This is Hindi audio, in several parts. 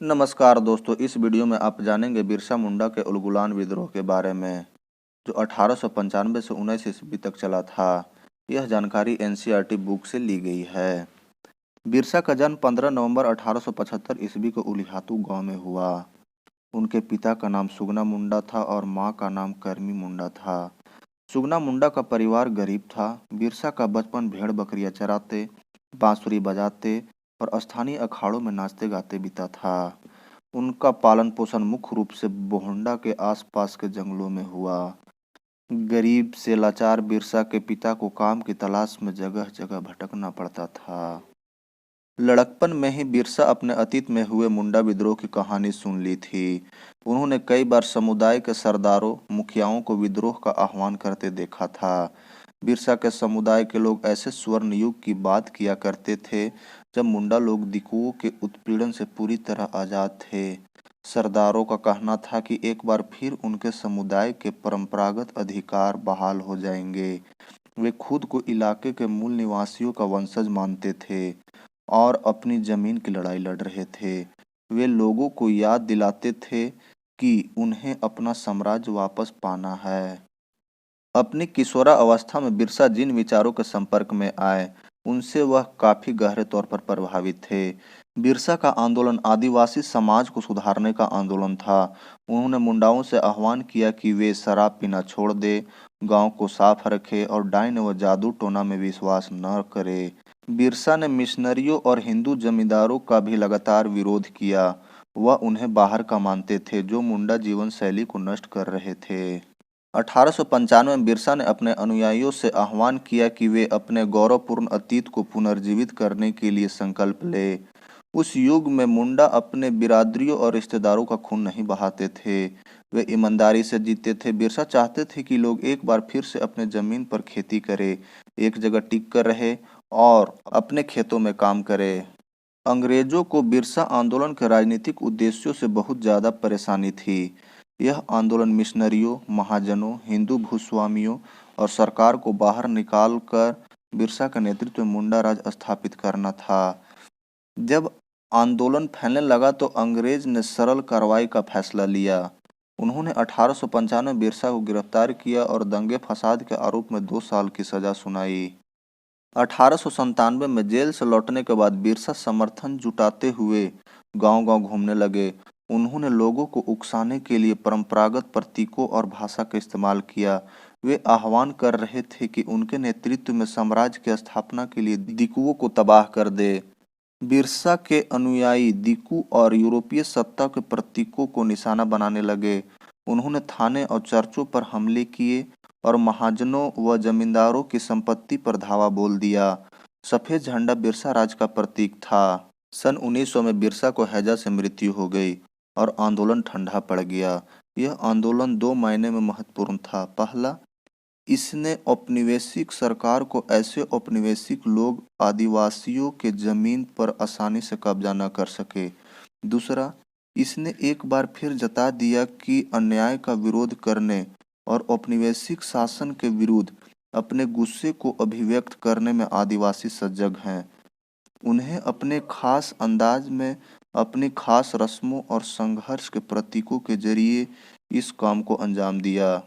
नमस्कार दोस्तों, इस वीडियो में आप जानेंगे बिरसा मुंडा के उलगुलान विद्रोह के बारे में जो 1895 से 19 ईस्वी तक चला था। यह जानकारी एनसीईआरटी बुक से ली गई है। बिरसा का जन्म 15 नवंबर 1875 ईस्वी को उलिहातू गांव में हुआ। उनके पिता का नाम सुगना मुंडा था और मां का नाम करमी मुंडा था। सुगना मुंडा का परिवार गरीब था। बिरसा का बचपन भेड़ बकरियां चराते, बांसुरी बजाते और स्थानीय अखाड़ों में नाचते गाते बीता था। उनका पालन पोषण मुख्य रूप से बोहंडा के आसपास के जंगलों में हुआ। गरीब से लाचार बिरसा के पिता को काम की तलाश में जगह जगह भटकना पड़ता था। लड़कपन में ही बिरसा अपने अतीत में हुए मुंडा विद्रोह की कहानी सुन ली थी। उन्होंने कई बार समुदाय के सरदारों, मुखियाओं को विद्रोह का आह्वान करते देखा था। बिरसा के समुदाय के लोग ऐसे स्वर्ण युग की बात किया करते थे जब मुंडा लोग दिकुओं के उत्पीड़न से पूरी तरह आजाद थे। सरदारों का कहना था कि एक बार फिर उनके समुदाय के परंपरागत अधिकार बहाल हो जाएंगे। वे खुद को इलाके के मूल निवासियों का वंशज मानते थे और अपनी जमीन की लड़ाई लड़ रहे थे। वे लोगों को याद दिलाते थे कि उन्हें अपना साम्राज्य वापस पाना है। अपनी किशोरा अवस्था में बिरसा जिन विचारों के संपर्क में आए, उनसे वह काफी गहरे तौर पर प्रभावित थे। बिरसा का आंदोलन आदिवासी समाज को सुधारने का आंदोलन था। उन्होंने मुंडाओं से आह्वान किया कि वे शराब पीना छोड़ दे, गांव को साफ रखे और डायन व जादू टोना में विश्वास न करे। बिरसा ने मिशनरियों और हिंदू जमींदारों का भी लगातार विरोध किया। वह उन्हें बाहर का मानते थे जो मुंडा जीवन शैली को नष्ट कर रहे थे। 1895 में बिरसा ने अपने अनुयायियों से आह्वान किया कि वे अपने गौरवपूर्ण अतीत को पुनर्जीवित करने के लिए संकल्प ले। उस युग में मुंडा अपने बिरादरियों और रिश्तेदारों का खून नहीं बहाते थे। वे ईमानदारी से जीते थे। बिरसा चाहते थे कि लोग एक बार फिर से अपने जमीन पर खेती करें, एक जगह टिक कर रहे और अपने खेतों में काम करें। अंग्रेजों को बिरसा आंदोलन के राजनीतिक उद्देश्यों से बहुत ज्यादा परेशानी थी। यह आंदोलन मिशनरियों, महाजनों, हिंदू भूस्वामियों और सरकार को बाहर निकालकर बिरसा के नेतृत्व में मुंडा राज स्थापित करना था। जब आंदोलन फैलने लगा तो अंग्रेज ने सरल कार्रवाई का फैसला लिया। उन्होंने 1895 में बिरसा को गिरफ्तार किया और दंगे फसाद के आरोप में 2 साल की सजा सुनाई। 1897 में जेल से लौटने के बाद बिरसा समर्थन जुटाते हुए गांव-गांव घूमने लगे। उन्होंने लोगों को उकसाने के लिए परंपरागत प्रतीकों और भाषा का इस्तेमाल किया। वे आह्वान कर रहे थे कि उनके नेतृत्व में साम्राज्य की स्थापना के लिए दिकुओं को तबाह कर दे। बिरसा के अनुयायी दिकू और यूरोपीय सत्ता के प्रतीकों को निशाना बनाने लगे। उन्होंने थाने और चर्चों पर हमले किए और महाजनों व जमींदारों की संपत्ति पर धावा बोल दिया। सफेद झंडा बिरसा राज का प्रतीक था। सन 1900 में बिरसा को हैजा से मृत्यु हो गई और आंदोलन ठंडा पड़ गया। यह आंदोलन 2 मायने में महत्वपूर्ण था। पहला, इसने औपनिवेशिक सरकार को ऐसे औपनिवेशिक लोग आदिवासियों के जमीन पर आसानी से कब्जा न कर सके। दूसरा, इसने एक बार फिर जता दिया कि अन्याय का विरोध करने और औपनिवेशिक शासन के विरुद्ध अपने गुस्से को अभिव्यक्त करने में आदिवासी सजग हैं। उन्हें अपने खास अंदाज में, अपनी खास रस्मों और संघर्ष के प्रतीकों के जरिए इस काम को अंजाम दिया।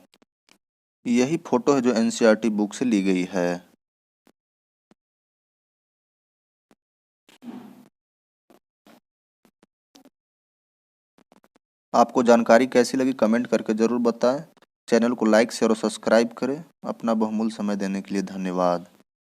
यही फोटो है जो एनसीईआरटी बुक से ली गई है। आपको जानकारी कैसी लगी कमेंट करके जरूर बताएं। चैनल को लाइक शेयर और सब्सक्राइब करें। अपना बहुमूल्य समय देने के लिए धन्यवाद।